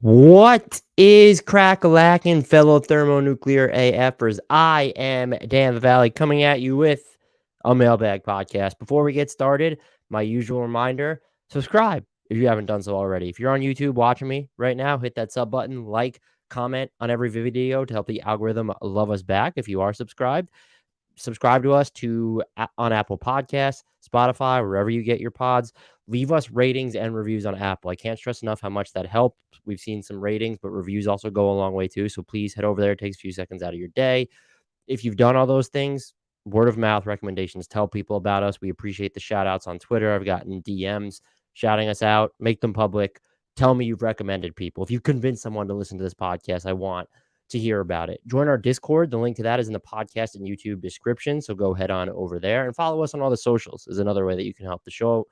What is crack-a-lackin', fellow thermonuclear AFers? I am Dan the Valley coming at you with a mailbag podcast. Before we get started, my usual reminder, subscribe if you haven't done so already. If you're on YouTube watching me right now, hit that sub button, like, comment on every video to help the algorithm love us back if you are subscribed. Subscribe to us on Apple Podcasts, Spotify, wherever you get your pods. Leave us ratings and reviews on Apple. I can't stress enough how much that helps. We've seen some ratings, but reviews also go a long way too. So please head over there. It takes a few seconds out of your day. If you've done all those things, word of mouth recommendations, tell people about us. We appreciate the shout outs on Twitter. I've gotten DMs shouting us out. Make them public. Tell me you've recommended people. If you convince someone to listen to this podcast, I want to hear about it. Join our Discord. The link to that is in the podcast and YouTube description. So go head on over there and follow us on all the socials is another way that you can help the show.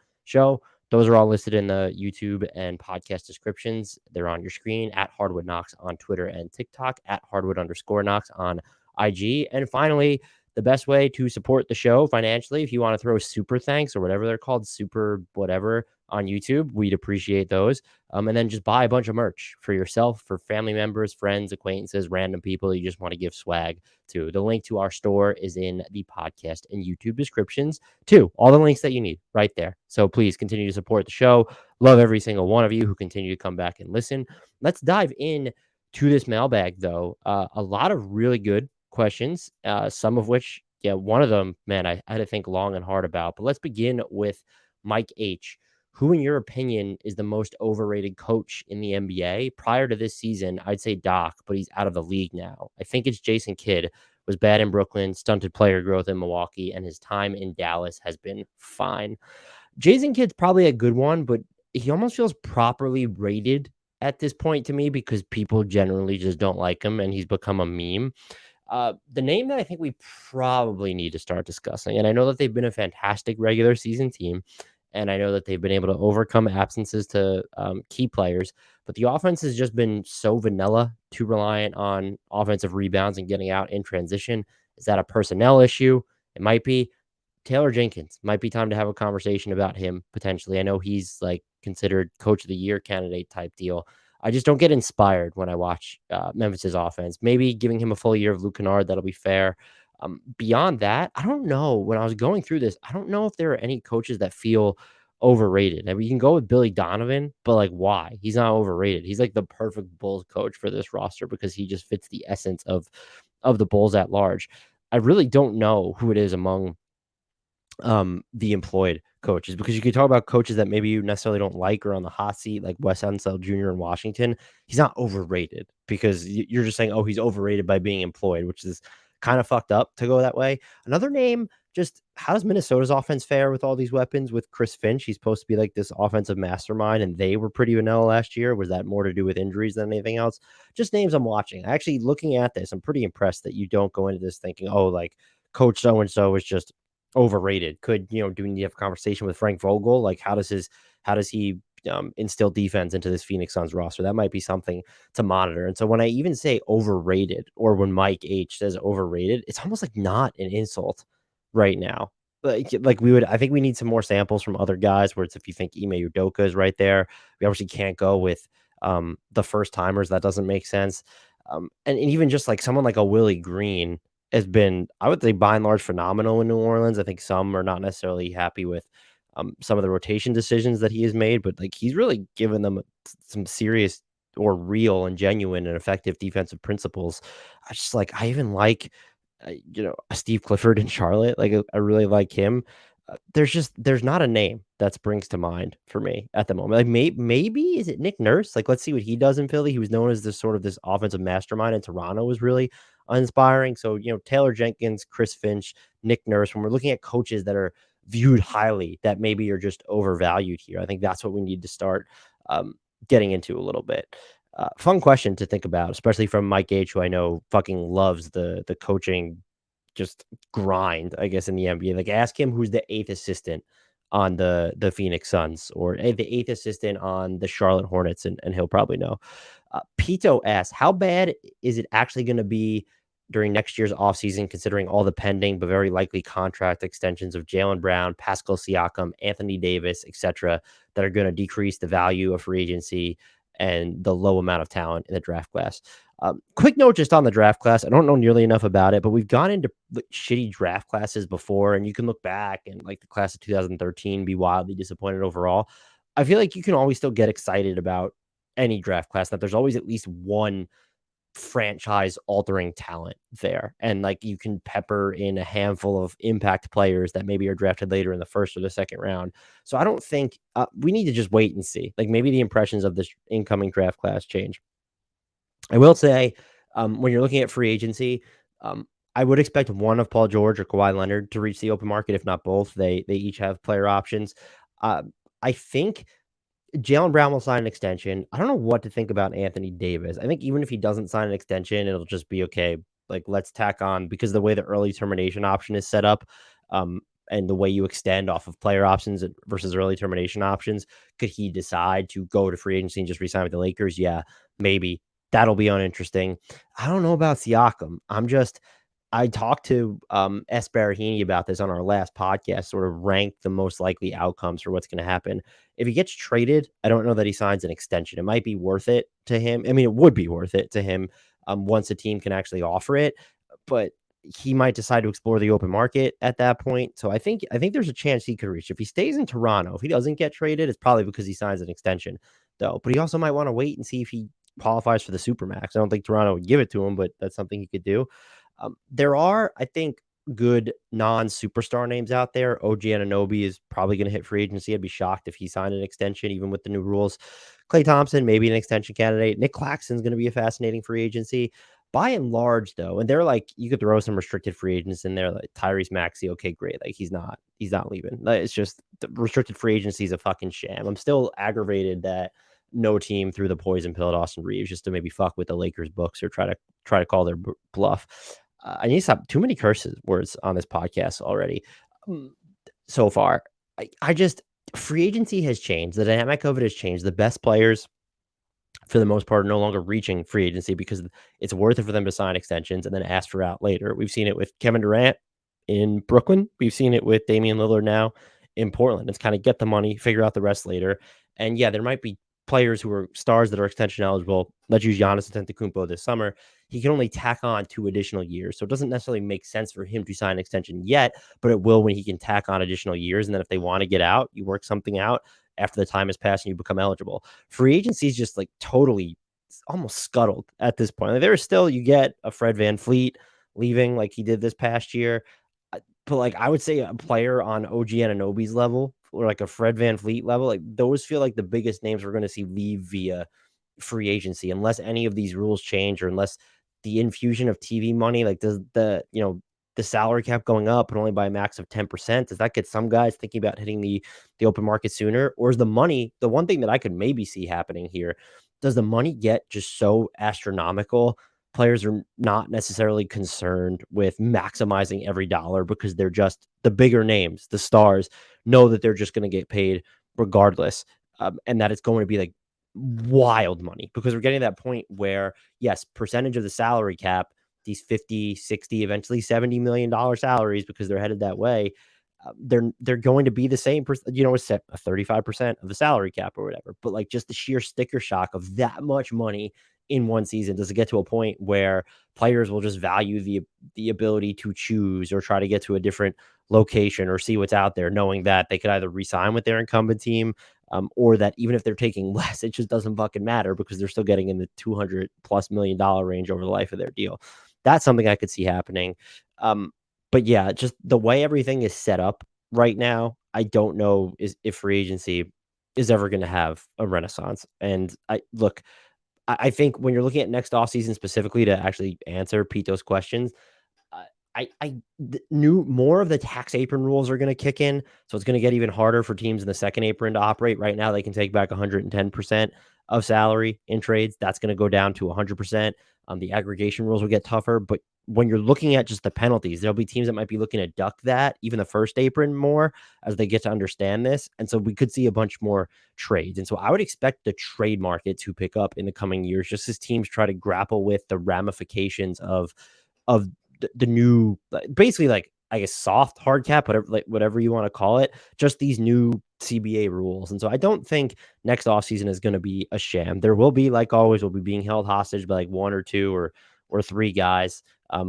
Those are all listed in the YouTube and podcast descriptions. They're on your screen at Hardwood Knocks on Twitter and TikTok, at Hardwood_Knocks on IG. And finally, the best way to support the show financially, if you want to throw super thanks or whatever they're called, super whatever on YouTube, we'd appreciate those. And then just buy a bunch of merch for yourself, for family members, friends, acquaintances, random people you just want to give swag to. The link to our store is in the podcast and YouTube descriptions too. All the links that you need right there. So please continue to support the show. Love every single one of you who continue to come back and listen. Let's dive in to this mailbag, though. A lot of really good questions, some of which, yeah, one of them, man, I had to think long and hard about. But let's begin with Mike H. Who, in your opinion, is the most overrated coach in the NBA? Prior to this season, I'd say Doc, but he's out of the league now. I think it's Jason Kidd. Was bad in Brooklyn, stunted player growth in Milwaukee, and his time in Dallas has been fine. Jason Kidd's probably a good one, but he almost feels properly rated at this point to me because people generally just don't like him and he's become a meme. The name that I think we probably need to start discussing, and I know that they've been a fantastic regular season team, and I know that they've been able to overcome absences to key players, but the offense has just been so vanilla, too reliant on offensive rebounds and getting out in transition. Is that a personnel issue? It might be. Taylor Jenkins, might be time to have a conversation about him potentially. I know he's like considered coach of the year candidate type deal. I just don't get inspired when I watch Memphis's offense. Maybe giving him a full year of Luke Kennard, that'll be fair. Beyond that, I don't know. When I was going through this, I don't know if there are any coaches that feel overrated. I mean, you can go with Billy Donovan, but like, why? He's not overrated. He's like the perfect Bulls coach for this roster because he just fits the essence of the Bulls at large. I really don't know who it is among the employed coaches, because you could talk about coaches that maybe you necessarily don't like or on the hot seat, like Wes Unseld Jr. in Washington. He's not overrated because you're just saying, oh, he's overrated by being employed, which is kind of fucked up to go that way. Another name, just how does Minnesota's offense fare with all these weapons with Chris Finch? He's supposed to be like this offensive mastermind, and they were pretty vanilla last year. Was that more to do with injuries than anything else? Just names I'm watching. Actually, looking at this, I'm pretty impressed that you don't go into this thinking, oh, like Coach so and so is just overrated. Do we need to have a conversation with Frank Vogel? Like, how does he instill defense into this Phoenix Suns roster? That might be something to monitor. And so when I even say overrated, or when Mike H says overrated, it's almost like not an insult right now. I think we need some more samples from other guys where it's, if you think Ime Udoka is right there, we obviously can't go with the first timers. That doesn't make sense. And even just like someone like a Willie Green has been, I would say, by and large, phenomenal in New Orleans. I think some are not necessarily happy with some of the rotation decisions that he has made, but like he's really given them some serious or real and genuine and effective defensive principles. I even like, a Steve Clifford in Charlotte. Like I really like him. There's not a name that springs to mind for me at the moment. Like maybe is it Nick Nurse? Like, let's see what he does in Philly. He was known as this offensive mastermind, and Toronto was really uninspiring. So, Taylor Jenkins, Chris Finch, Nick Nurse, when we're looking at coaches that are viewed highly, that maybe are just overvalued here, I think that's what we need to start getting into a little bit. Fun question to think about, especially from Mike H, who I know fucking loves the coaching just grind, I guess, in the NBA. Like, ask him who's the eighth assistant on the Phoenix Suns, or the eighth assistant on the Charlotte Hornets, and he'll probably know. Pito asks, how bad is it actually going to be during next year's offseason, considering all the pending but very likely contract extensions of Jaylen Brown, Pascal Siakam, Anthony Davis, etc., that are going to decrease the value of free agency and the low amount of talent in the draft class. Quick note just on the draft class. I don't know nearly enough about it, but we've gone into shitty draft classes before, and you can look back and like the class of 2013 be wildly disappointed overall. I feel like you can always still get excited about any draft class, that there's always at least one franchise altering talent there. And like you can pepper in a handful of impact players that maybe are drafted later in the first or the second round. So I don't think we need to just wait and see. Like maybe the impressions of this incoming draft class change. I will say, when you're looking at free agency, I would expect one of Paul George or Kawhi Leonard to reach the open market, if not both. They each have player options. I think Jaylen Brown will sign an extension. I don't know what to think about Anthony Davis. I think even if he doesn't sign an extension, it'll just be okay. Like, let's tack on, because the way the early termination option is set up, um, and the way you extend off of player options versus early termination options, could he decide to go to free agency and just resign with the Lakers? Yeah, maybe. That'll be uninteresting. I don't know about Siakam. I talked to S. Barahini about this on our last podcast, sort of ranked the most likely outcomes for what's going to happen. If he gets traded, I don't know that he signs an extension. It might be worth it to him. I mean, it would be worth it to him once a team can actually offer it, but he might decide to explore the open market at that point. So I think there's a chance he could reach. If he stays in Toronto, if he doesn't get traded, it's probably because he signs an extension, though. But he also might want to wait and see if he qualifies for the Supermax. I don't think Toronto would give it to him, but that's something he could do. There are, I think, good non-superstar names out there. OG Anunoby is probably going to hit free agency. I'd be shocked if he signed an extension, even with the new rules. Klay Thompson, maybe an extension candidate. Nick Claxton's going to be a fascinating free agency. By and large, though, and they're like, you could throw some restricted free agents in there, like Tyrese Maxey. Okay, great. Like he's not leaving. Like, it's just the restricted free agency is a fucking sham. I'm still aggravated that no team threw the poison pill at Austin Reeves just to maybe fuck with the Lakers books or try to call their bluff. I need to stop. Too many curses words on this podcast already. So far, I just free agency has changed. The dynamic of it has changed. The best players, for the most part, are no longer reaching free agency because it's worth it for them to sign extensions and then ask for out later. We've seen it with Kevin Durant in Brooklyn. We've seen it with Damian Lillard now in Portland. It's kind of get the money, figure out the rest later. And yeah, there might be players who are stars that are extension eligible. Let's use Giannis Antetokounmpo this summer. He can only tack on 2 additional years. So it doesn't necessarily make sense for him to sign an extension yet, but it will when he can tack on additional years. And then if they want to get out, you work something out after the time has passed and you become eligible. Free agency is just like totally almost scuttled at this point. Like, there is still, you get a Fred VanVleet leaving like he did this past year. But like I would say a player on OG Anunoby's level or like a Fred VanVleet level, like those feel like the biggest names we're going to see leave via free agency, unless any of these rules change or unless the infusion of TV money, like does the salary cap going up but only by a max of 10%, does that get some guys thinking about hitting the open market sooner? Or is the money, the one thing that I could maybe see happening here, does the money get just so astronomical players are not necessarily concerned with maximizing every dollar because they're just the bigger names, the stars know that they're just going to get paid regardless, and that it's going to be like wild money, because we're getting to that point where, yes, percentage of the salary cap, these 50, 60, eventually $70 million salaries, because they're headed that way, they're going to be the same, it's set a 35% of the salary cap or whatever. But like just the sheer sticker shock of that much money in one season, does it get to a point where players will just value the ability to choose or try to get to a different location or see what's out there, knowing that they could either re-sign with their incumbent team, or that even if they're taking less, it just doesn't fucking matter because they're still getting in the $200+ million range over the life of their deal. That's something I could see happening. But yeah, just the way everything is set up right now, I don't know if free agency is ever going to have a renaissance. And I think when you're looking at next offseason specifically to actually answer Pito's questions, knew more of the tax apron rules are going to kick in. So it's going to get even harder for teams in the second apron to operate. Right now, they can take back 110% of salary in trades. That's going to go down to 100%. The aggregation rules will get tougher. But when you're looking at just the penalties, there'll be teams that might be looking to duck that, even the first apron, more as they get to understand this. And so we could see a bunch more trades. And so I would expect the trade market to pick up in the coming years, just as teams try to grapple with the ramifications of the new, basically, like, I guess, soft hard cap, whatever you want to call it, just these new CBA rules. And so I don't think next offseason is going to be a sham. There will be, like always, will be being held hostage by like one or two or three guys,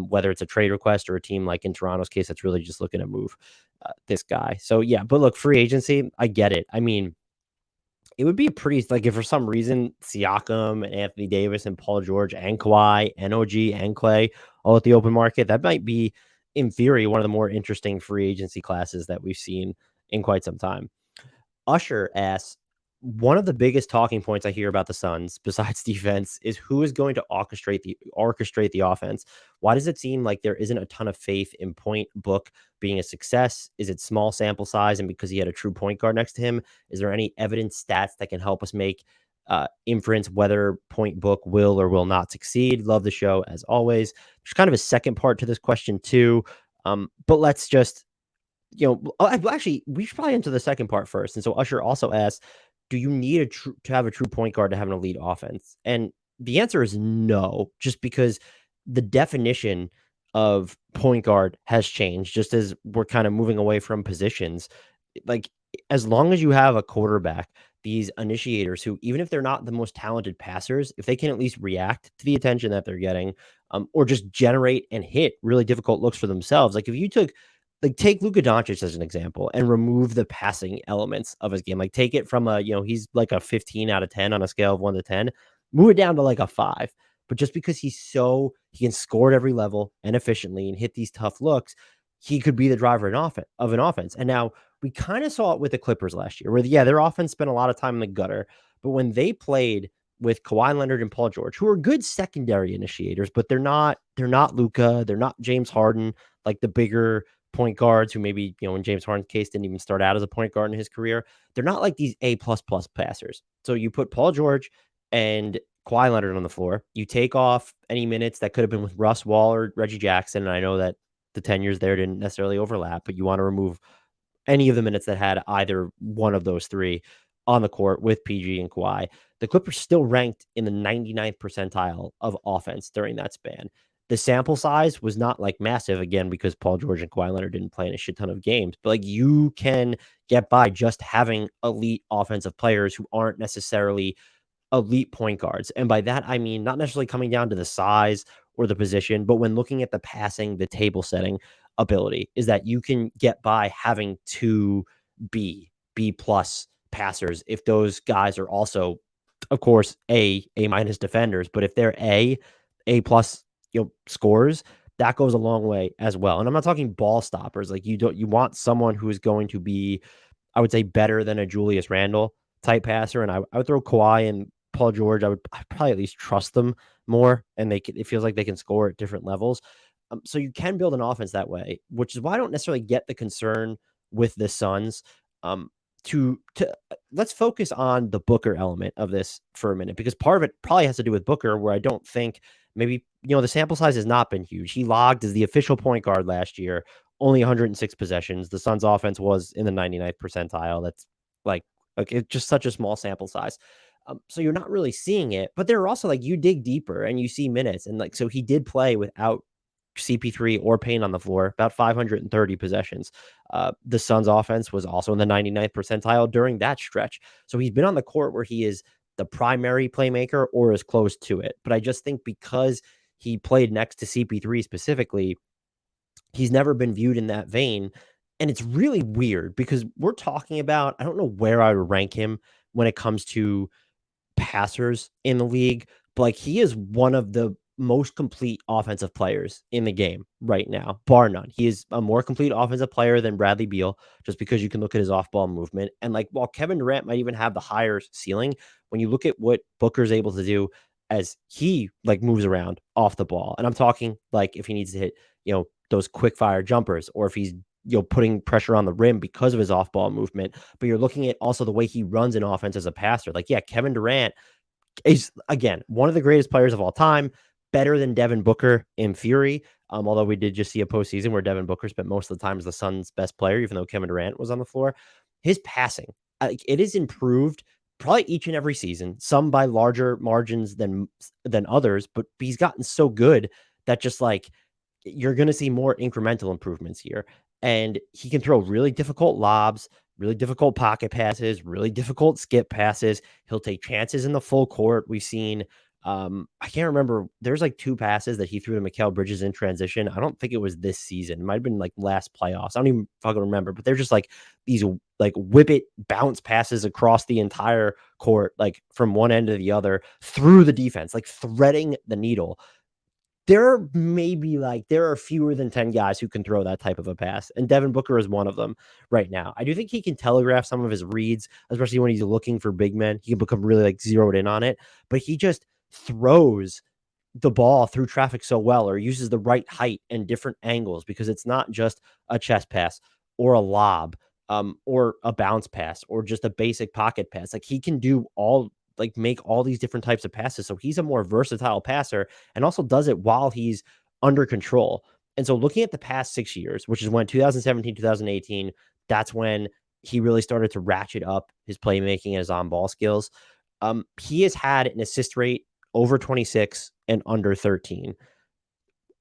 whether it's a trade request or a team like in Toronto's case that's really just looking to move this guy. So yeah, but look, free agency, I get it. I mean, it would be a pretty like if for some reason Siakam and Anthony Davis and Paul George and Kawhi and OG and Clay all at the open market, that might be in theory one of the more interesting free agency classes that we've seen in quite some time. Usher asks, one of the biggest talking points I hear about the Suns, besides defense, is who is going to orchestrate the offense. Why does it seem like there isn't a ton of faith in Point Book being a success? Is it small sample size, and because he had a true point guard next to him? Is there any evidence stats that can help us make inference whether Point Book will or will not succeed? Love the show as always. There's kind of a second part to this question too, but let's just actually, we should probably enter the second part first. And so Usher also asked, do you need to have a true point guard to have an elite offense? And the answer is no, just because the definition of point guard has changed, just as we're kind of moving away from positions. Like, as long as you have a quarterback, these initiators who, even if they're not the most talented passers, if they can at least react to the attention that they're getting, or just generate and hit really difficult looks for themselves. Like if you took take Luka Doncic as an example and remove the passing elements of his game. Like take it from he's like a 15 out of 10 on a scale of 1 to 10, move it down to like a 5. But just because he can score at every level and efficiently and hit these tough looks, he could be the driver of an offense. And now we kind of saw it with the Clippers last year, where their offense spent a lot of time in the gutter. But when they played with Kawhi Leonard and Paul George, who are good secondary initiators, but they're not Luka, they're not James Harden, like the bigger point guards who maybe, in James Harden's case, didn't even start out as a point guard in his career. They're not like these A++ passers. So you put Paul George and Kawhi Leonard on the floor. You take off any minutes that could have been with Russ Wall or Reggie Jackson. And I know that the tenures there didn't necessarily overlap, but you want to remove any of the minutes that had either one of those three on the court with PG and Kawhi. The Clippers still ranked in the 99th percentile of offense during that span. The sample size was not like massive, again, because Paul George and Kawhi Leonard didn't play in a shit ton of games, but like you can get by just having elite offensive players who aren't necessarily elite point guards. And by that, I mean, not necessarily coming down to the size or the position, but when looking at the passing, the table setting ability, is that you can get by having two B plus passers if those guys are also, of course, A minus defenders. But if they're A plus, scores, that goes a long way as well. And I'm not talking ball stoppers. Like you want someone who is going to be, I would say, better than a Julius Randle type passer. And I would throw Kawhi and Paul George. I'd probably at least trust them more, and it feels like they can score at different levels. So you can build an offense that way, which is why I don't necessarily get the concern with the Suns. To let's focus on the Booker element of this for a minute, because part of it probably has to do with Booker, where I don't think maybe, the sample size has not been huge. He logged as the official point guard last year, only 106 possessions. The Suns offense was in the 99th percentile. That's like it's just such a small sample size. So you're not really seeing it, but there are also like you dig deeper and you see minutes, and like so he did play without CP3 or Payne on the floor, about 530 possessions. The Suns offense was also in the 99th percentile during that stretch. So he's been on the court where he is the primary playmaker or is close to it. But I just think because he played next to CP3 specifically, he's never been viewed in that vein. And it's really weird because we're talking about, I don't know where I would rank him when it comes to passers in the league, but like he is one of the most complete offensive players in the game right now, bar none. He is a more complete offensive player than Bradley Beal, just because you can look at his off-ball movement. And like, while Kevin Durant might even have the higher ceiling, when you look at what Booker's able to do as he like moves around off the ball, and I'm talking like if he needs to hit, those quick fire jumpers, or if he's putting pressure on the rim because of his off-ball movement. But you're looking at also the way he runs an offense as a passer. Like, yeah, Kevin Durant is, again, one of the greatest players of all time, better than Devin Booker in theory. Although we did just see a postseason where Devin Booker spent most of the time as the Suns' best player, even though Kevin Durant was on the floor. His passing, it is improved probably each and every season, some by larger margins than others, but he's gotten so good that just like you're going to see more incremental improvements here. And he can throw really difficult lobs. really difficult pocket passes, really difficult skip passes. He'll take chances in the full court. We've seen I can't remember. There's like 2 passes that he threw to Mikal Bridges in transition. I don't think it was this season. It might have been like last playoffs. I don't even fucking remember, but they're just like these like whip it bounce passes across the entire court, like from one end to the other through the defense, like threading the needle. There are fewer than 10 guys who can throw that type of a pass, and Devin Booker is one of them right now. I do think he can telegraph some of his reads, especially when he's looking for big men. He can become really like zeroed in on it, but he just throws the ball through traffic so well, or uses the right height and different angles, because it's not just a chest pass or a lob, or a bounce pass or just a basic pocket pass. Like he can do all like make all these different types of passes. So he's a more versatile passer and also does it while he's under control. And so looking at the past 6 years, which is when 2017, 2018, that's when he really started to ratchet up his playmaking and his on-ball skills. He has had an assist rate over 26 and under 13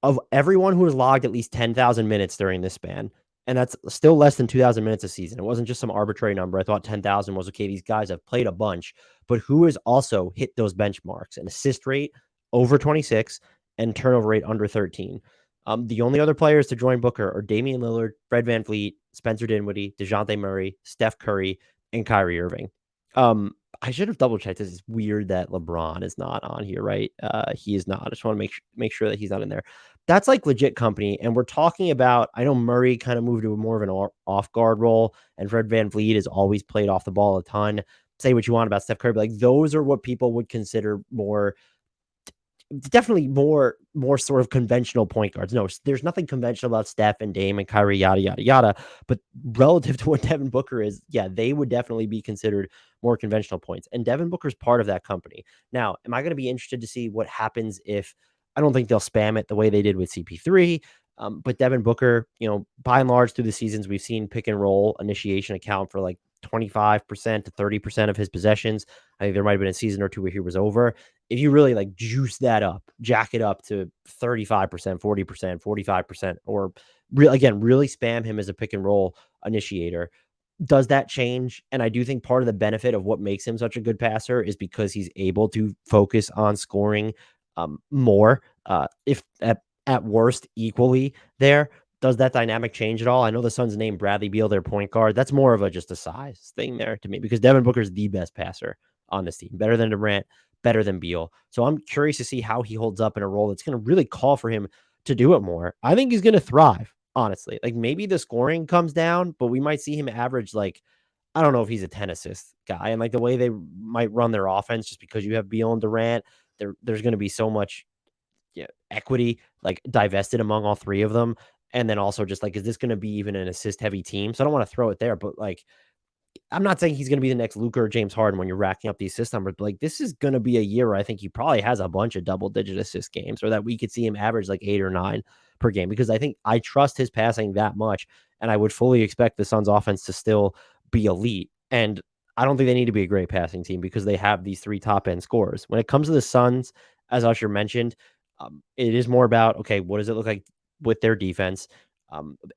of everyone who has logged at least 10,000 minutes during this span. And that's still less than 2,000 minutes a season. It wasn't just some arbitrary number. I thought 10,000 was okay. These guys have played a bunch, but who has also hit those benchmarks? An assist rate over 26 and turnover rate under 13. The only other players to join Booker are Damian Lillard, Fred VanVleet, Spencer Dinwiddie, DeJounte Murray, Steph Curry, and Kyrie Irving. I should have double checked this. It's weird that LeBron is not on here, right? He is not. I just want to make sure that he's not in there. That's like legit company. And we're talking about, I know Murray kind of moved to more of an off guard role, and Fred VanVleet has always played off the ball a ton. Say what you want about Steph Curry, but like those are what people would consider more, definitely more sort of conventional point guards. No, there's nothing conventional about Steph and Dame and Kyrie, yada yada yada. But relative to what Devin Booker is, yeah, they would definitely be considered more conventional points. And Devin Booker's part of that company. Now, am I going to be interested to see what happens if I don't think they'll spam it the way they did with CP3? But Devin Booker, by and large through the seasons, we've seen pick and roll initiation account for like 25% to 30% of his possessions. I think there might have been a season or two where he was over. If you really like juice that up, jack it up to 35%, 40%, 45%, or really spam him as a pick and roll initiator, does that change? And I do think part of the benefit of what makes him such a good passer is because he's able to focus on scoring more, if at worst equally there. Does that dynamic change at all? I know the Suns named Bradley Beal their point guard. That's more of just a size thing there to me, because Devin Booker is the best passer on this team, better than Durant, better than Beal. So I'm curious to see how he holds up in a role that's going to really call for him to do it more. I think he's going to thrive, honestly. Like maybe the scoring comes down, but we might see him average like, I don't know if he's a 10 assist guy, and like the way they might run their offense, just because you have Beal and Durant, there's going to be so much equity like divested among all three of them. And then also just like, is this going to be even an assist heavy team? So I don't want to throw it there, but like, I'm not saying he's going to be the next Luka or James Harden when you're racking up the assist numbers, but like this is going to be a year where I think he probably has a bunch of double digit assist games, or that we could see him average like 8 or 9 per game, because I think I trust his passing that much. And I would fully expect the Suns offense to still be elite. And I don't think they need to be a great passing team because they have these 3 top end scorers. When it comes to the Suns, as Usher mentioned, it is more about, okay, what does it look like with their defense?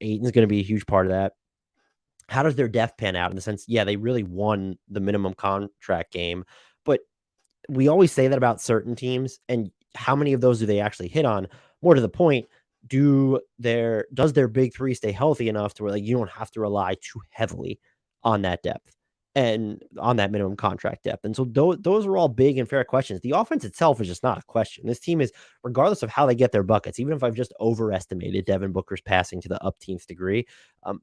Ayton's going to be a huge part of that. How does their depth pan out in the sense, yeah, they really won the minimum contract game, but we always say that about certain teams, and how many of those do they actually hit on? More to the point, does their big 3 stay healthy enough to where like you don't have to rely too heavily on that depth and on that minimum contract depth? And so those are all big and fair questions. The offense itself is just not a question. This team is, regardless of how they get their buckets, even if I've just overestimated Devin Booker's passing to the upteenth degree,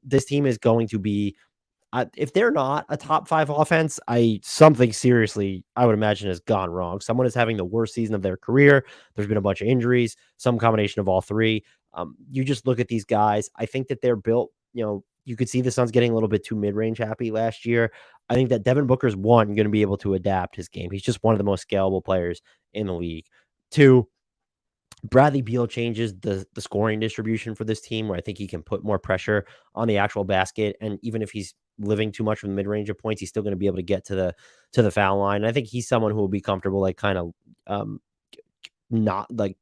this team is going to be, if they're not a top 5 offense, something seriously, I would imagine, has gone wrong. Someone is having the worst season of their career. There's been a bunch of injuries, some combination of all 3. You just look at these guys. I think that they're built, you could see the Suns getting a little bit too mid-range happy last year. I think that Devin Booker's going to be able to adapt his game. He's just one of the most scalable players in the league. 2, Bradley Beal changes the scoring distribution for this team, where I think he can put more pressure on the actual basket. And even if he's living too much from the mid-range of points, he's still going to be able to get to the foul line. And I think he's someone who will be comfortable, like kind of not like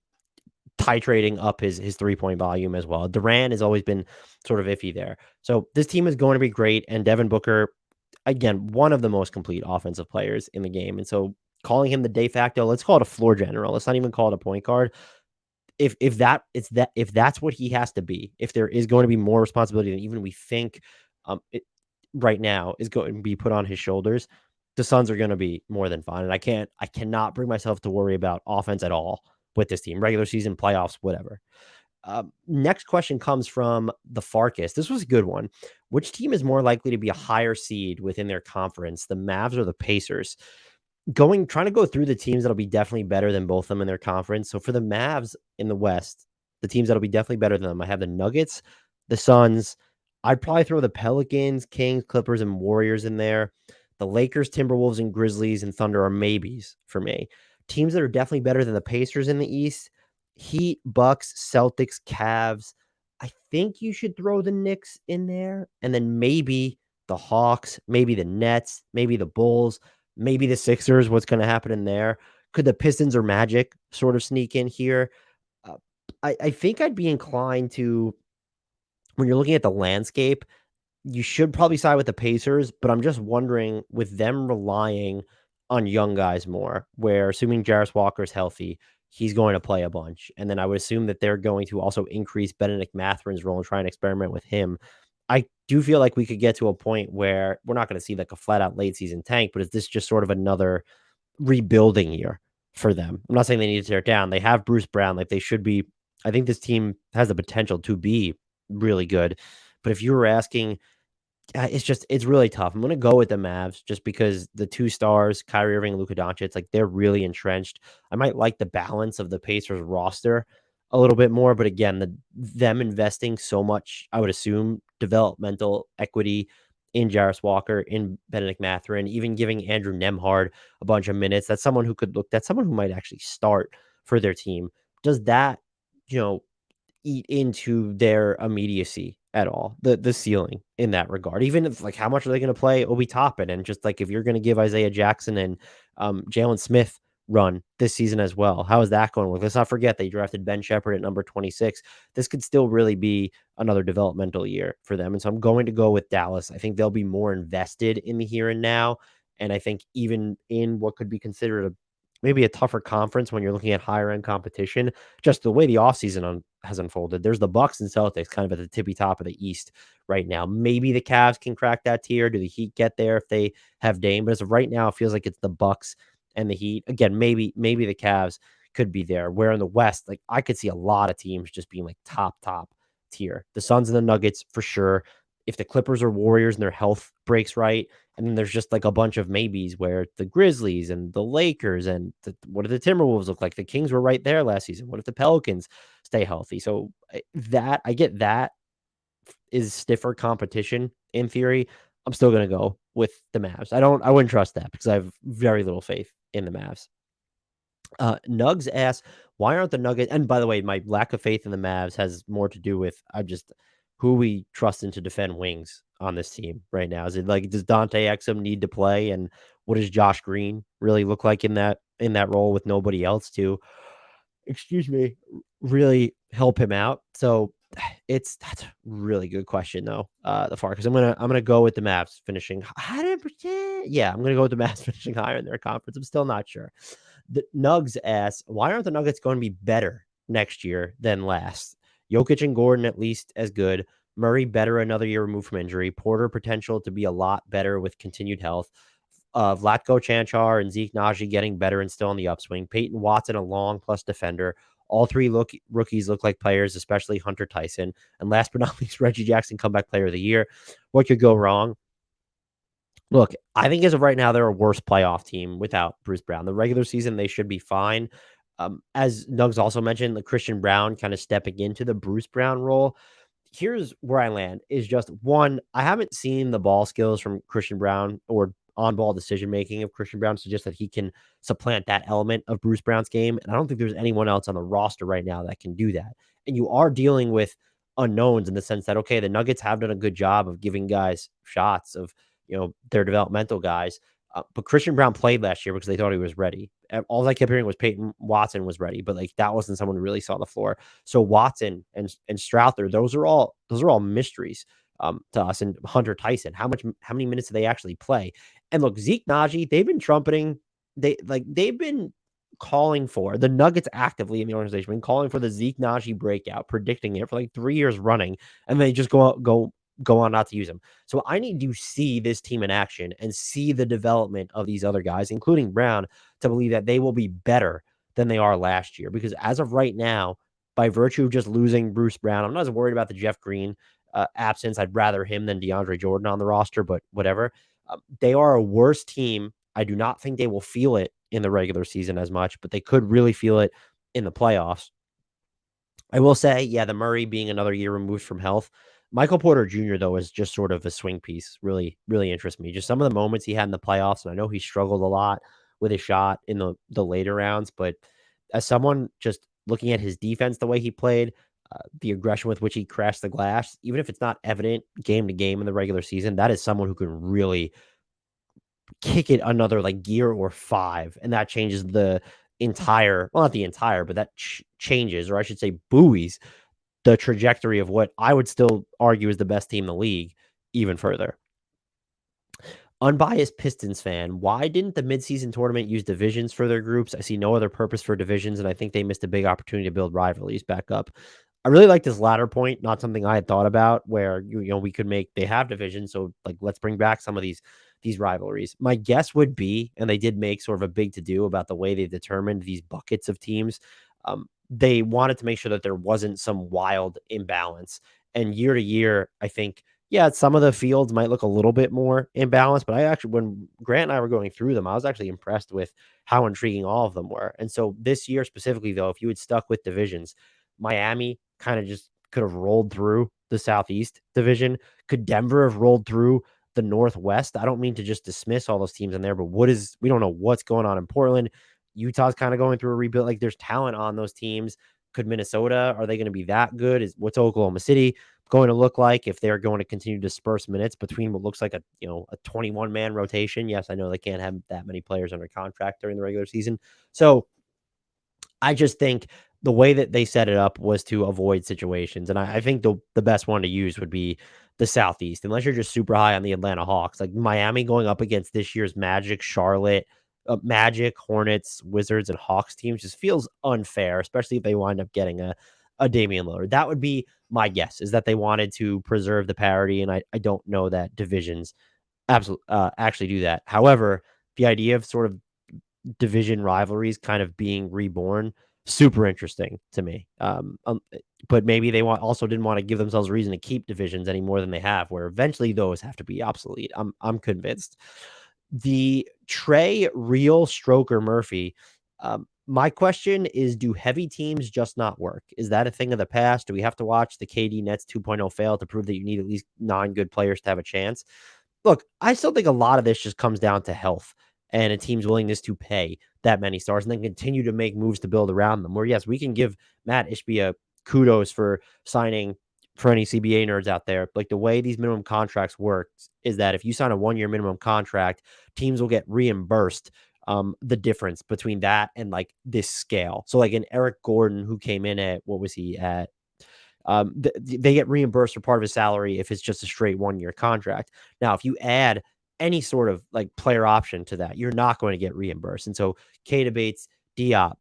titrating up his 3-point volume as well. Durant has always been sort of iffy there. So this team is going to be great, and Devin Booker, again, one of the most complete offensive players in the game. And so calling him the de facto, let's call it a floor general. Let's not even call it a point guard. If that's what he has to be, if there is going to be more responsibility than even we think it right now is going to be put on his shoulders, the Suns are going to be more than fine. And I cannot bring myself to worry about offense at all with this team, regular season, playoffs, whatever. Next question comes from the Farkas. This was a good one. Which team is more likely to be a higher seed within their conference, the Mavs or the Pacers? Trying to go through the teams that'll be definitely better than both of them in their conference. So for the Mavs in the West, the teams that'll be definitely better than them, I have the Nuggets, the Suns. I'd probably throw the Pelicans, Kings, Clippers, and Warriors in there. The Lakers, Timberwolves, and Grizzlies and Thunder are maybes for me. Teams that are definitely better than the Pacers in the East: Heat, Bucks, Celtics, Cavs. I think you should throw the Knicks in there, and then maybe the Hawks, maybe the Nets, maybe the Bulls, maybe the Sixers. What's going to happen in there? Could the Pistons or Magic sort of sneak in here? Uh, I think I'd be inclined to, when you're looking at the landscape, you should probably side with the Pacers, but I'm just wondering, with them relying on young guys more, where assuming Jarris Walker's healthy, he's going to play a bunch. And then I would assume that they're going to also increase Benedict Matherin's role and try and experiment with him. I do feel like we could get to a point where we're not going to see like a flat out late season tank, but is this just sort of another rebuilding year for them? I'm not saying they need to tear it down. They have Bruce Brown. Like, they should be. I think this team has the potential to be really good. But if you were asking, it's really tough. I'm gonna go with the Mavs just because the two stars, Kyrie Irving and Luka Doncic, like, they're really entrenched. I might like the balance of the Pacers roster a little bit more, but again, them investing so much, I would assume, developmental equity in Jarris Walker, in Benedict Mathurin, even giving Andrew Nemhard a bunch of minutes. That's someone who might actually start for their team. Does that, you know, eat into their immediacy at all, the ceiling in that regard? Even if, like, how much are they going to play Obi Toppin? And just like, if you're going to give Isaiah Jackson and Jalen Smith run this season as well, how is that going to work? Let's not forget they drafted Ben Shepherd at number 26. This could still really be another developmental year for them. And so I'm going to go with Dallas. I think they'll be more invested in the here and now. And I think even in what could be considered maybe a tougher conference when you're looking at higher end competition, just the way the offseason has unfolded. There's the Bucks and Celtics kind of at the tippy top of the East right now. Maybe the Cavs can crack that tier. Do the Heat get there if they have Dame? But as of right now, it feels like it's the Bucks and the Heat. Again, maybe the Cavs could be there. Where in the West, like, I could see a lot of teams just being like top tier. The Suns and the Nuggets for sure. If the Clippers or Warriors and their health breaks right, and then there's just like a bunch of maybes where the Grizzlies and the Lakers and what do the Timberwolves look like? The Kings were right there last season. What if the Pelicans stay healthy? So I get that is stiffer competition in theory. I'm still going to go with the Mavs. I wouldn't trust that because I have very little faith in the Mavs. Nugs asks, why aren't the Nuggets? And by the way, my lack of faith in the Mavs has more to do with who we trust in to defend wings on this team right now. Is it like, does Dante Exum need to play, and what does Josh Green really look like in that role with nobody else to, excuse me, really help him out? So that's a really good question though. The far, because I'm gonna go with the Mavs finishing 100%. Yeah, I'm gonna go with the Mavs finishing higher in their conference. I'm still not sure. The Nugs asks, why aren't the Nuggets going to be better next year than last? Jokic and Gordon at least as good. Murray better another year removed from injury. Porter potential to be a lot better with continued health. Vlatko Chanchar and Zeke Naji getting better and still on the upswing. Peyton Watson, a long plus defender. All three rookies look like players, especially Hunter Tyson. And last but not least, Reggie Jackson, comeback player of the year. What could go wrong? Look, I think as of right now, they're a worse playoff team without Bruce Brown. The regular season, they should be fine. As Nugs also mentioned, the Christian Brown kind of stepping into the Bruce Brown role. Here's where I land is just one, I haven't seen the ball skills from Christian Brown or on ball decision making of Christian Brown suggest that he can supplant that element of Bruce Brown's game. And I don't think there's anyone else on the roster right now that can do that. And you are dealing with unknowns in the sense that, okay, the Nuggets have done a good job of giving guys shots of, their developmental guys. But Christian Brown played last year because they thought he was ready. all I kept hearing was Peyton Watson was ready, but like that wasn't someone who really saw the floor. So Watson and Strouthers, those are all mysteries to us. And Hunter Tyson, how many minutes do they actually play? And look, Zeke Naji, they've been trumpeting, they've been calling for the Nuggets actively in the organization, been calling for the Zeke Naji breakout, predicting it for like 3 years running, and they just go on not to use him. So I need to see this team in action and see the development of these other guys, including Brown, to believe that they will be better than they are last year. Because as of right now, by virtue of just losing Bruce Brown, I'm not as worried about the Jeff Green absence. I'd rather him than DeAndre Jordan on the roster, but whatever. They are a worse team. I do not think they will feel it in the regular season as much, but they could really feel it in the playoffs. I will say, yeah, the Murray being another year removed from health. Michael Porter Jr., though, is just sort of a swing piece. Really, really interests me. Just some of the moments he had in the playoffs, and I know he struggled a lot with his shot in the later rounds, but as someone just looking at his defense, the way he played, the aggression with which he crashed the glass, even if it's not evident game to game in the regular season, that is someone who can really kick it another like gear or five, and that changes the entire, well, not the entire, but that changes, or I should say buoys the trajectory of what I would still argue is the best team in the league even further. Unbiased Pistons fan, why didn't the midseason tournament use divisions for their groups? I see no other purpose for divisions, and I think they missed a big opportunity to build rivalries back up. I really like this latter point, not something I had thought about, where we could make, they have divisions, so like let's bring back some of these rivalries. My guess would be, and they did make sort of a big to do about the way they determined these buckets of teams. They wanted to make sure that there wasn't some wild imbalance. And year to year, I think, yeah, some of the fields might look a little bit more imbalanced, but I actually, when Grant and I were going through them, I was actually impressed with how intriguing all of them were. And so this year specifically, though, if you had stuck with divisions, Miami kind of just could have rolled through the Southeast division. Could Denver have rolled through the Northwest? I don't mean to just dismiss all those teams in there, but we don't know what's going on in Portland. Utah's kind of going through a rebuild. Like there's talent on those teams. Could Minnesota, are they going to be that good? What's Oklahoma City going to look like if they're going to continue to disperse minutes between what looks like a 21-man rotation? Yes, I know they can't have that many players under contract during the regular season. So I just think the way that they set it up was to avoid situations. And I think the best one to use would be the Southeast, unless you're just super high on the Atlanta Hawks. Like Miami going up against this year's Magic, Charlotte, Magic, Hornets, Wizards, and Hawks teams just feels unfair, especially if they wind up getting a Damian Lillard. That would be my guess, is that they wanted to preserve the parity, and I don't know that divisions actually do that. However, the idea of sort of division rivalries kind of being reborn, super interesting to me. But maybe they also didn't want to give themselves a reason to keep divisions any more than they have, where eventually those have to be obsolete. I'm convinced. The Trey, Real, Stroker, Murphy. My question is, do heavy teams just not work? Is that a thing of the past? Do we have to watch the KD Nets 2.0 fail to prove that you need at least 9 good players to have a chance? Look, I still think a lot of this just comes down to health and a team's willingness to pay that many stars and then continue to make moves to build around them. Where, yes, we can give Matt Ishbia kudos for signing, for any CBA nerds out there. Like the way these minimum contracts work is that if you sign a 1-year minimum contract, teams will get reimbursed the difference between that and like this scale. So like an Eric Gordon, who came in at, what was he at? They get reimbursed for part of his salary if it's just a straight 1-year contract. Now, if you add any sort of like player option to that, you're not going to get reimbursed. And so Keita Bates, Diop,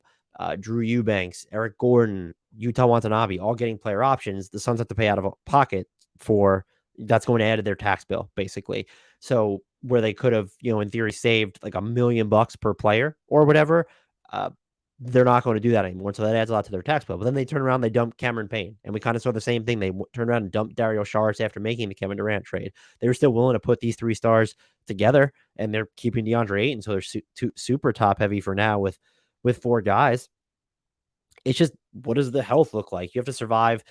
Drew Eubanks, Eric Gordon, Utah Watanabe, all getting player options. The Suns have to pay out of pocket for that's going to add to their tax bill, basically. So where they could have, in theory, saved like $1 million per player or whatever, they're not going to do that anymore. So that adds a lot to their tax bill. But then they turn around, they dump Cameron Payne. And we kind of saw the same thing. They turned around and dumped Dario Saric after making the Kevin Durant trade. They were still willing to put these 3 stars together, and they're keeping DeAndre Ayton. So they're super top heavy for now with 4 guys. It's just, what does the health look like? You have to survive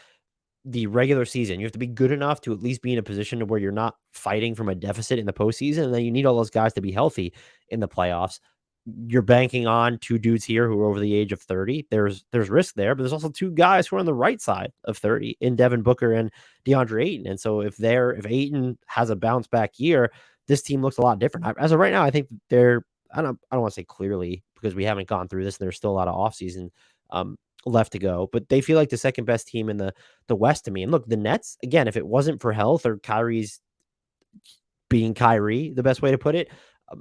the regular season. You have to be good enough to at least be in a position to where you're not fighting from a deficit in the postseason. And then you need all those guys to be healthy in the playoffs. You're banking on 2 dudes here who are over the age of 30. There's risk there, but there's also 2 guys who are on the right side of 30 in Devin Booker and DeAndre Ayton. And so if Ayton has a bounce back year, this team looks a lot different. As of right now, I think they're I don't want to say clearly because we haven't gone through this and there's still a lot of offseason left to go, but they feel like the second best team in the West to me. And look, the Nets, again, if it wasn't for health or Kyrie's being Kyrie, the best way to put it,